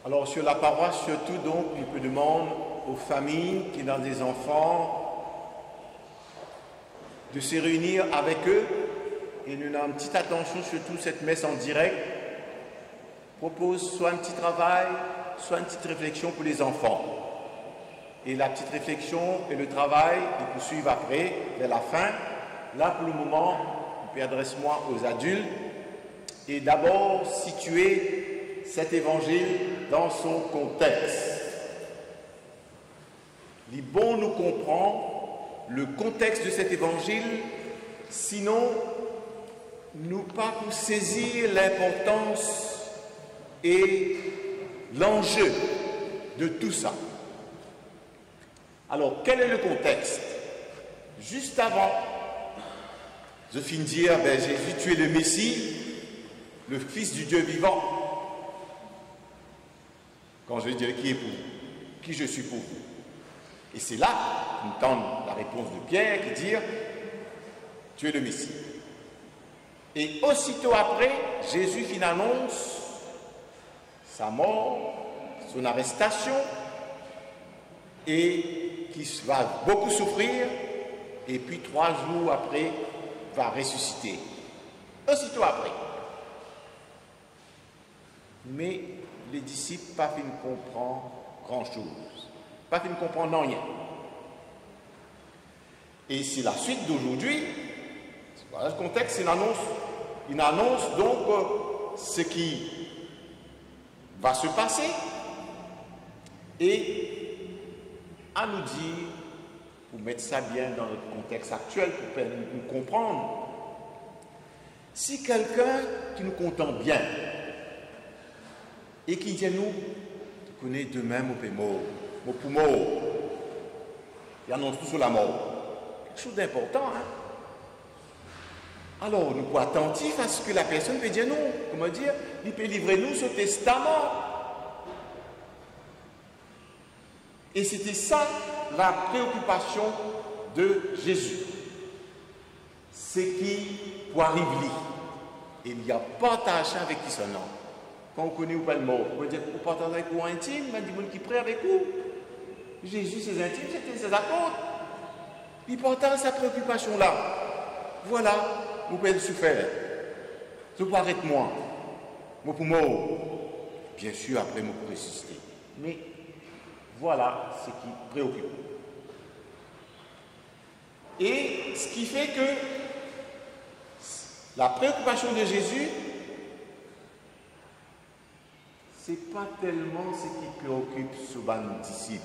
Alors sur la paroisse, surtout donc, je demande aux familles qui ont des enfants de se réunir avec eux et nous avons une petite attention surtout cette messe en direct propose soit un petit travail, soit une petite réflexion pour les enfants. Et la petite réflexion et le travail, ils poursuivent après, vers la fin. Là, pour le moment, je m'adresse-moi aux adultes et d'abord situer cet évangile dans son contexte. Il est bon nous comprendre le contexte de cet évangile, sinon nous pas pour saisir l'importance et l'enjeu de tout ça. Alors, quel est le contexte? Juste avant, je finis de dire, Jésus, tu es le Messie, le Fils du Dieu vivant. Quand je dis qui est pour vous, qui je suis pour vous. Et c'est là qu'on entend la réponse de Pierre qui dit, tu es le Messie. Et aussitôt après, Jésus annonce sa mort, son arrestation, et qui va beaucoup souffrir, et puis 3 jours après, va ressusciter. Aussitôt après. Mais les disciples pas fin comprendre grand-chose. Pas fin comprendre rien. Et c'est la suite d'aujourd'hui. Voilà le contexte, il annonce donc ce qui va se passer et à nous dire, pour mettre ça bien dans notre contexte actuel, pour nous comprendre, si quelqu'un qui nous contente bien et qui dit nous, tu connais demain mon pémo, mon poumon, il annonce tout sur la mort. Quelque chose d'important, hein? Alors, nous sommes attentifs à ce que la personne peut dire non. Comment dire? Il peut livrer nous ce testament. Et c'était ça la préoccupation de Jésus. C'est qui pour arriver. Et il y a partage avec qui son nom. Quand on connaît ou pas le mot, on peut dire qu'on partage avec vous intime, mais il y a des gens qui prient avec vous. Jésus, ses intimes, c'était ses apôtres. Il partage sa préoccupation là. Voilà. Vous pouvez le souffrir. Je peux arrêter moi. Moi pour moi. Bien sûr, après, moi pour résister. Mais voilà ce qui préoccupe. Et ce qui fait que la préoccupation de Jésus, ce n'est pas tellement ce qui préoccupe souvent les disciples.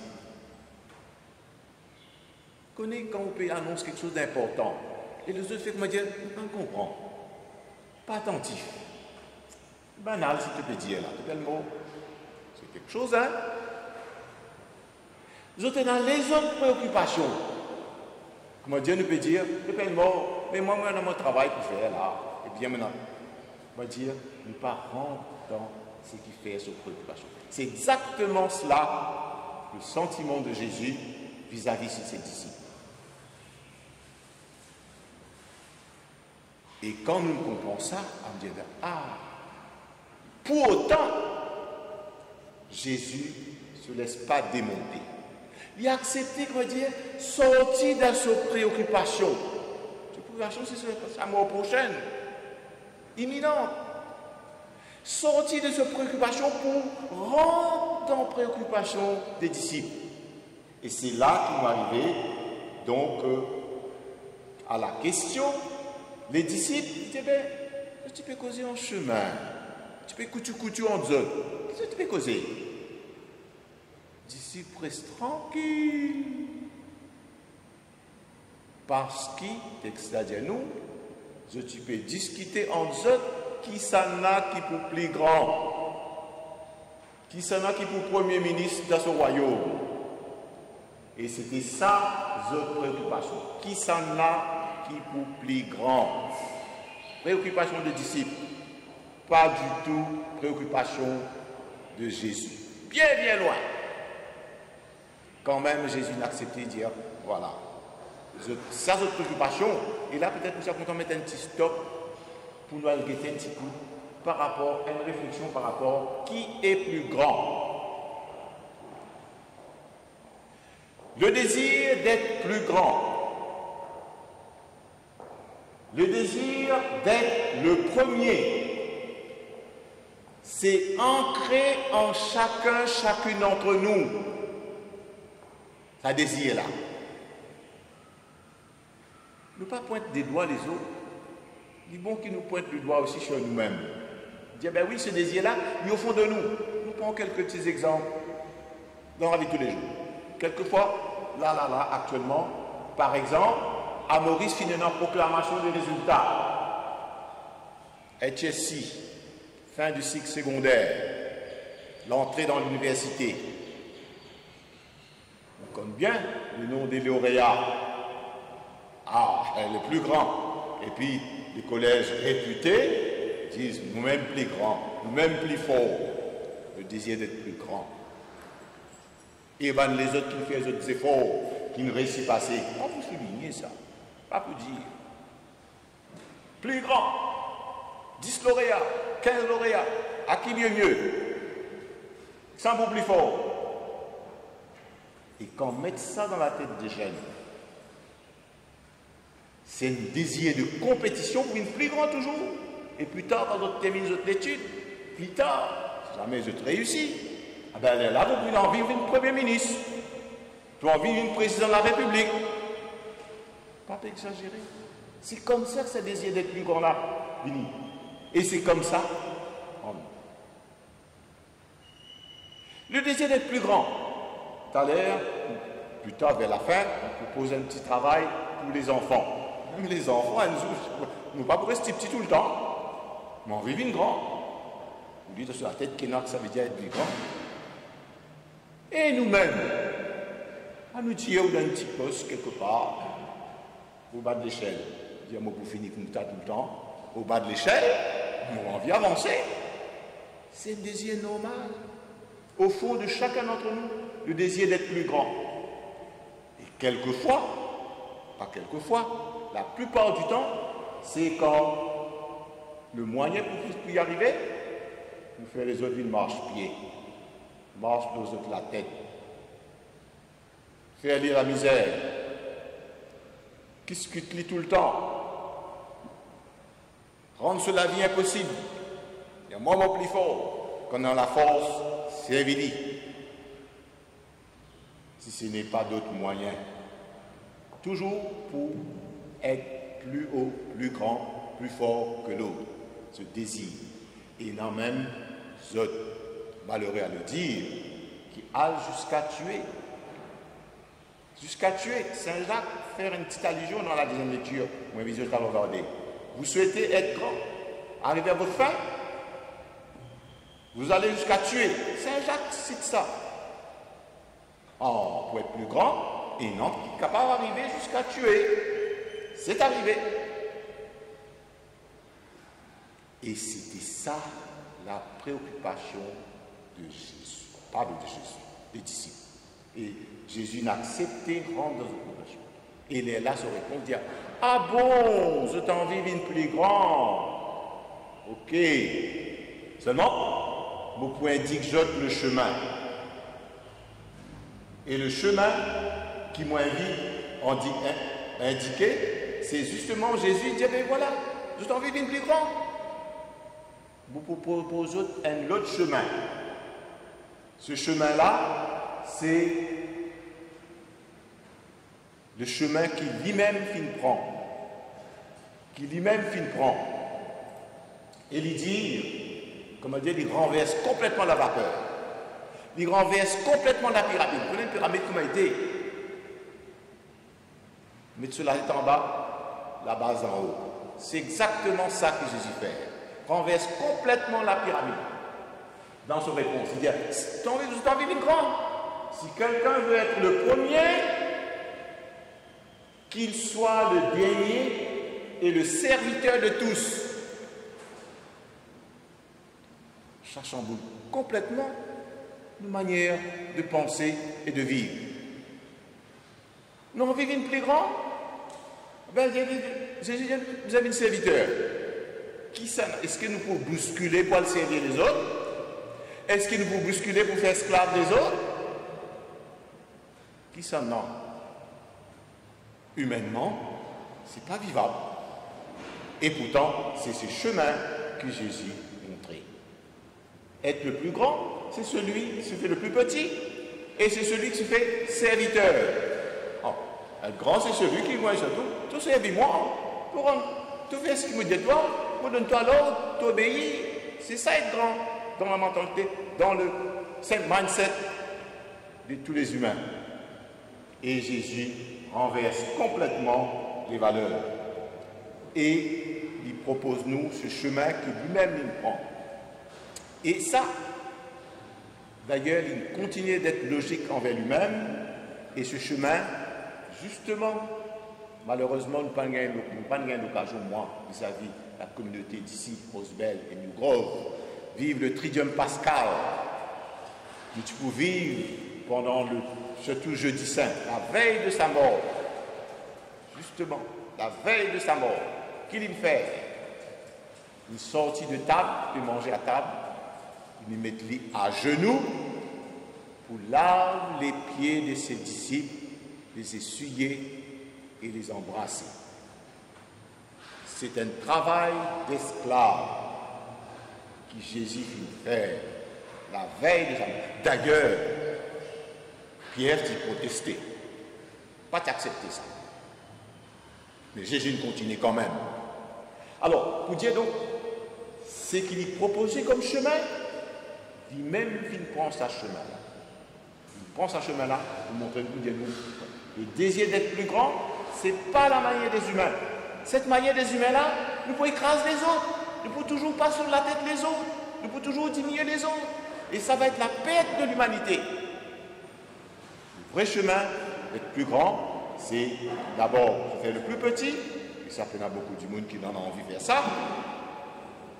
Vous connaissez quand on peut annoncer quelque chose d'important. Et les autres fait comment dire, on comprend. Pas attentif. Banal, si tu peux dire là. C'est le mot. C'est quelque chose, hein? Les autres dans les autres préoccupations. Comment Dieu nous peut dire, c'est pas le mot, mais moi, j'ai mon travail pour faire là. Et bien maintenant, on va dire, ne pas rentrer dans ce qui fait ses préoccupations. C'est exactement cela, le sentiment de Jésus vis-à-vis de ses disciples. Et quand nous comprenons ça, on dit, pour autant, Jésus ne se laisse pas démonter. Il a accepté, comment dire, sortir de ses préoccupations. Ses préoccupations, c'est sa mort prochaine, imminente. Sortir de ses préoccupations pour rentrer dans les préoccupations des disciples. Et c'est là qu'il va arriver, donc, à la question. Les disciples disaient, tu peux causer en chemin, tu peux coutu en zone, qu'est-ce que tu peux causer? Les disciples restent tranquilles. Parce que, texte à dire nous, tu peux discuter en zone, qui s'en a qui pour plus grand, qui s'en a qui pour premier ministre dans ce royaume. Et c'était ça, notre préoccupation. Qui s'en a qui pour plus grand. Préoccupation des disciples, pas du tout préoccupation de Jésus. Bien, bien loin. Quand même, Jésus n'a accepté de dire, voilà, ça c'est notre préoccupation. Et là, peut-être que ça peut mettre un petit stop pour nous guetter un petit coup par rapport à une réflexion par rapport à qui est plus grand. Le désir d'être plus grand. Le désir d'être le premier. C'est ancré en chacun, chacune d'entre nous. Ça désir là. Ne pas pointer des doigts les autres. Il est bon qu'ils nous pointent le doigt aussi sur nous-mêmes. Dire, ben oui, ce désir-là, il est au fond de nous. Nous prenons quelques petits exemples dans la vie de tous les jours. Quelquefois, là, actuellement, par exemple, à Maurice, finit une proclamation des résultats. HSC, fin du cycle secondaire, l'entrée dans l'université. On connaît bien le nom des lauréats. Ah, le plus grand. Et puis, les collèges réputés disent nous-mêmes plus grands, nous-mêmes plus forts. Le désir d'être plus grand. Et ben les autres qui font les autres efforts, qui ne réussissent pas assez. Pas pour souligner ça. Pas pour dire. Plus grand. 10 lauréats, 15 lauréats. À qui mieux? Sans pour plus fort. Et quand on met ça dans la tête des jeunes, c'est un désir de compétition pour une plus grande toujours. Et plus tard, quand on termine l'étude, plus tard, si jamais je réussis, ah ben là, vous pouvez en vivre une Premier ministre. Tu vas en vivre une présidente de la République. Pas exagérer. C'est comme ça que ce désir d'être plus grand là, fini. Et c'est comme ça. Oh non. Le désir d'être plus grand. Tout à l'heure, plus tard, vers la fin, on propose un petit travail pour les enfants. Même les enfants, nous ne pas pour rester petits tout le temps, mais on vit une grande. Vous dites sur la tête qu'Enoch, ça veut dire être plus grand. Et nous-mêmes, à nous tirer d'un petit poste quelque part, au bas de l'échelle. Dire, moi, pour finir comme ça tout le temps, au bas de l'échelle, on a envie d'avancer. C'est un désir normal. Au fond de chacun d'entre nous, le désir d'être plus grand. Et quelquefois, pas quelquefois, la plupart du temps, c'est quand le moyen pour y arriver, nous faire les autres une marche-pied, marche aux autres la tête, faire lire la misère, qui se lit tout le temps, rendre cela vie impossible. Il y a moi mon plus fort, qu'on a la force, c'est évident. Si ce n'est pas d'autres moyens, toujours pour être plus haut, plus grand, plus fort que l'autre, ce désir. Et il y en a même d'autres, malheureux à le dire, qui allent jusqu'à tuer. Jusqu'à tuer. Saint Jacques faire une petite allusion dans la deuxième lecture, moi vision à regarder. Vous souhaitez être grand, arriver à votre fin, vous allez jusqu'à tuer. Saint Jacques cite ça. Oh, pour être plus grand, et non, qui est capable d'arriver jusqu'à tuer. C'est arrivé. Et c'était ça la préoccupation de Jésus. Pas de Jésus, des disciples. Et Jésus n'a accepté de rendre dans une préoccupation. Et il est là, se répond, dire, ah bon, je t'en vis une plus grande. Ok. Seulement, vous pouvez indiquer le chemin. Et le chemin qui m'a indiqué, c'est justement Jésus dit, ben voilà, je t'en vis d'une plus grande. Vous proposez un autre chemin. Ce chemin-là, c'est le chemin qui lui-même prend. Qui lui-même prend. Et il dit, comment dire, il renverse complètement la vapeur. Il renverse complètement la pyramide. Vous voyez une pyramide comment elle était? Mais cela est en bas, la base en haut. C'est exactement ça que Jésus fait. Renverse complètement la pyramide dans son réponse. C'est-à-dire, tu as envie d'une grande. Si quelqu'un veut être le premier, qu'il soit le dernier et le serviteur de tous. Ça chamboule complètement nos manières de penser et de vivre. Nous en vivons une plus grande. Ben, Jésus dit, vous avez un serviteur. Qui ça? Est-ce que nous pouvons bousculer pour le servir les autres? Est-ce que nous pouvons bousculer pour faire esclave des autres? qui s'en a. Humainement, c'est pas vivable. Et pourtant, c'est ce chemin que Jésus montrait. Être le plus grand, c'est celui qui se fait le plus petit. Et c'est celui qui se fait serviteur. Oh, être grand, c'est celui qui, moi, tout servis-moi. Tout faire ce qu'il me dit de toi, pour donner-toi l'ordre, t'obéir. C'est ça être grand dans la mentalité, dans le mindset de tous les humains. Et Jésus renverse complètement les valeurs. Et il propose nous ce chemin que lui-même il prend. Et ça, d'ailleurs, il continue d'être logique envers lui-même. Et ce chemin, justement, malheureusement, nous n'avons pas l'occasion, moi, vis-à-vis de la communauté d'ici, Rosebel et New Grove, vivre le Triduum Pascal. Nous pouvons vivre pendant surtout jeudi saint, la veille de sa mort. Justement, la veille de sa mort. Qu'il me fait? Il sortit de table, il mangeait à table, il met lui à genoux pour laver les pieds de ses disciples, les essuyer et les embrasser. C'est un travail d'esclave que Jésus fit faire la veille de sa mort. D'ailleurs, Pierre dit protester. Pas t'accepter ça. Mais Jésus continue quand même. Alors, pour dire donc, ce qu'il lui proposait comme chemin, lui-même, il prend sa chemin-là. Il prend sa chemin-là pour montrer nous, le désir d'être plus grand, ce n'est pas la manière des humains. Cette manière des humains-là, nous pouvons écraser les autres. Nous pouvons toujours passer sur la tête les autres. Nous pouvons toujours diminuer les autres. Et ça va être la perte de l'humanité. Le vrai chemin d'être plus grand, c'est d'abord faire le plus petit, et ça fait beaucoup du monde qui en a envie de faire ça,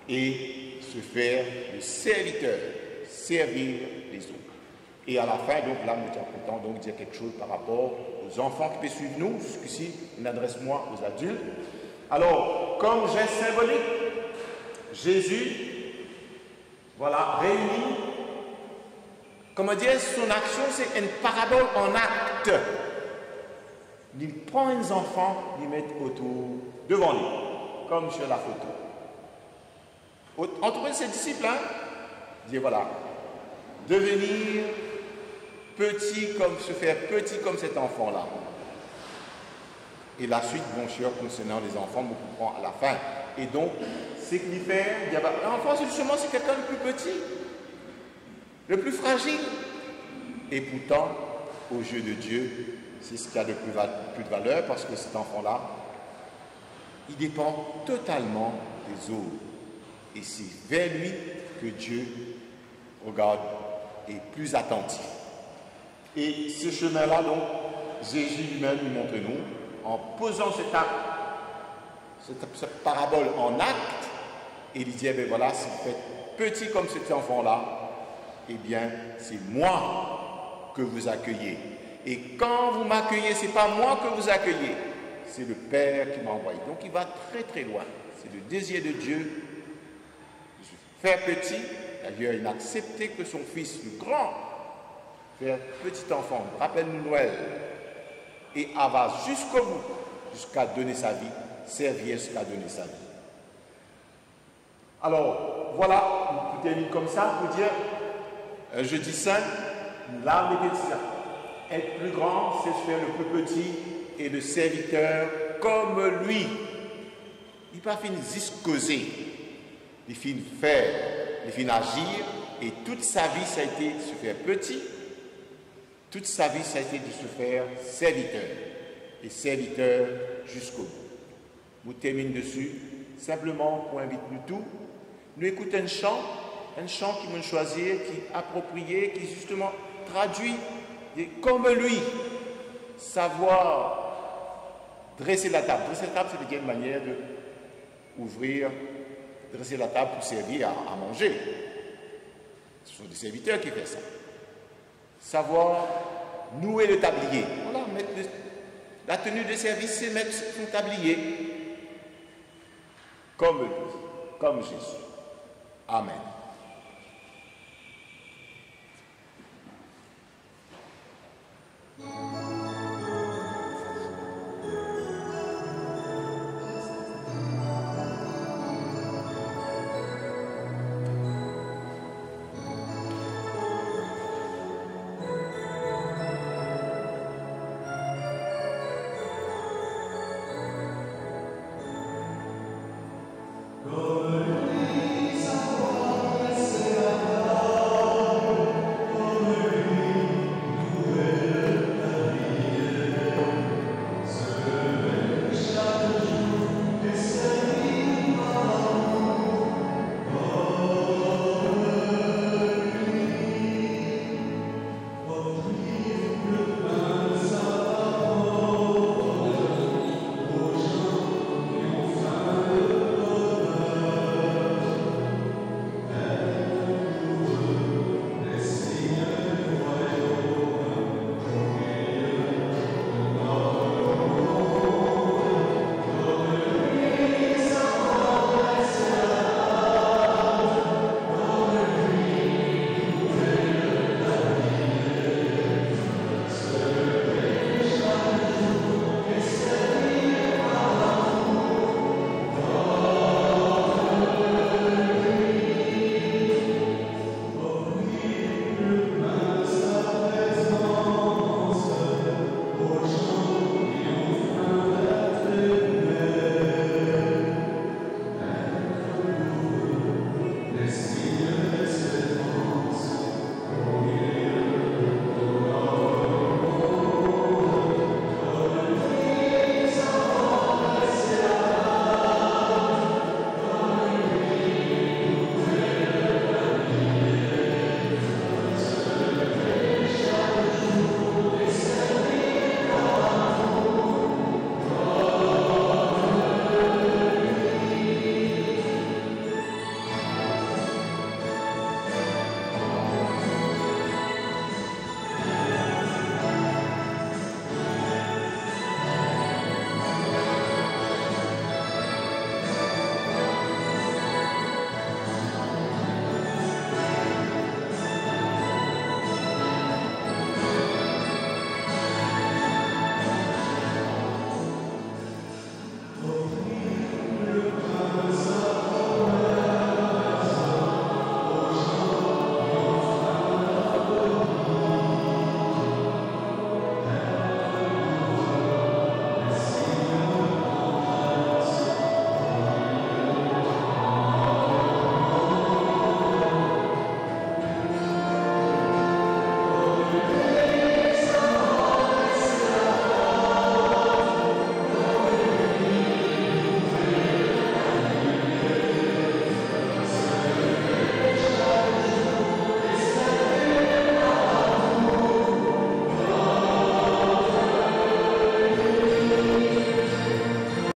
et se faire le serviteur, servir les autres. Et à la fin, donc là, nous sommes contents donc de dire quelque chose par rapport aux enfants qui peuvent suivre nous. Jusqu'ici, une adresse-moi aux adultes. Alors, comme geste symbolique, Jésus, voilà, réunit, comment dire, son action, c'est une parabole en acte. Il prend les enfants, il met autour, devant lui, comme sur la photo. Entre ses disciples, il dit voilà, devenir petit comme, se faire petit comme cet enfant-là. Et la suite, bien sûr, concernant les enfants, nous comprend à la fin. Et donc, c'est qu'il fait, l'enfant, justement, c'est quelqu'un de plus petit, le plus fragile. Et pourtant, aux yeux de Dieu, c'est ce qui a le plus de valeur, parce que cet enfant-là, il dépend totalement des autres. Et c'est vers lui que Dieu regarde et est plus attentif. Et ce chemin-là, donc, Jésus lui-même nous montre nous, en posant cette parabole en acte, et il dit, eh bien voilà, si vous faites petit comme cet enfant-là, eh bien, c'est moi que vous accueillez. Et quand vous m'accueillez, ce n'est pas moi que vous accueillez, c'est le Père qui m'a envoyé. Donc il va très très loin. C'est le désir de Dieu de se faire petit. D'ailleurs, il n'a accepté que son fils, le grand, faire petit enfant, rappelle-nous Noël, et va jusqu'au bout, jusqu'à donner sa vie, servir jusqu'à donner sa vie. Alors, voilà, vous terminez comme ça pour dire, jeudi saint, l'âme est ça. Être plus grand, c'est se faire le plus petit et le serviteur comme lui. Il n'a pas fini juste causer, il finit faire, il finit agir, et toute sa vie, ça a été de se faire petit, toute sa vie, ça a été de se faire serviteur, et serviteur jusqu'au bout. Vous terminez dessus, simplement pour inviter nous tous, nous écoutons un chant qui m'a choisi, qui est approprié, qui justement traduit comme lui, savoir dresser la table. Dresser la table, c'est une manière d'ouvrir, dresser la table pour servir à manger. Ce sont des serviteurs qui font ça. Savoir nouer le tablier. Voilà, mettre la tenue de service, c'est mettre son tablier. Comme lui, comme Jésus. Amen.